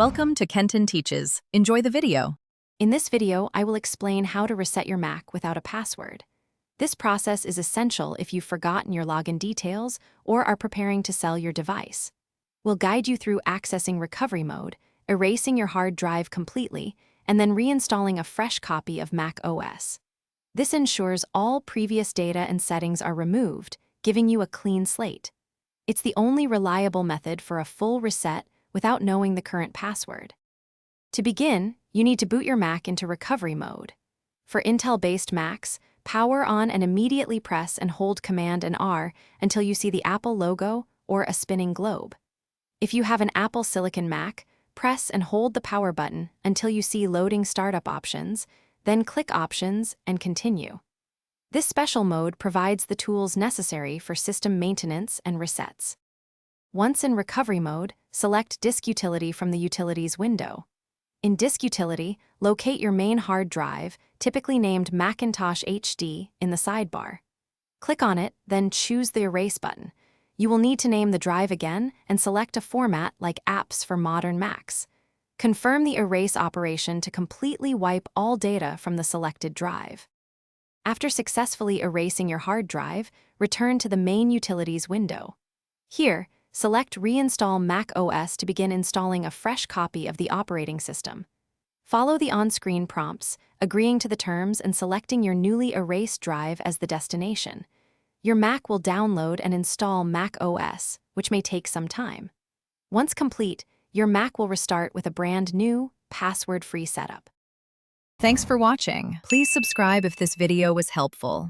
Welcome to Kenton Teaches. Enjoy the video. In this video, I will explain how to reset your Mac without a password. This process is essential if you've forgotten your login details or are preparing to sell your device. We'll guide you through accessing recovery mode, erasing your hard drive completely, and then reinstalling a fresh copy of Mac OS. This ensures all previous data and settings are removed, giving you a clean slate. It's the only reliable method for a full reset without knowing the current password. To begin, you need to boot your Mac into recovery mode. For Intel-based Macs, power on and immediately press and hold Command and R until you see the Apple logo or a spinning globe. If you have an Apple Silicon Mac, press and hold the power button until you see loading startup options, then click Options and continue. This special mode provides the tools necessary for system maintenance and resets. Once in recovery mode, select Disk Utility from the Utilities window. In Disk Utility, locate your main hard drive, typically named Macintosh HD, in the sidebar. Click on it, then choose the Erase button. You will need to name the drive again and select a format like Apps for modern Macs. Confirm the erase operation to completely wipe all data from the selected drive. After successfully erasing your hard drive, return to the main Utilities window. Here, select Reinstall Mac OS to begin installing a fresh copy of the operating system. Follow the on-screen prompts, agreeing to the terms and selecting your newly erased drive as the destination. Your Mac will download and install Mac OS, which may take some time. Once complete, your Mac will restart with a brand new, password-free setup. Thanks for watching. Please subscribe if this video was helpful.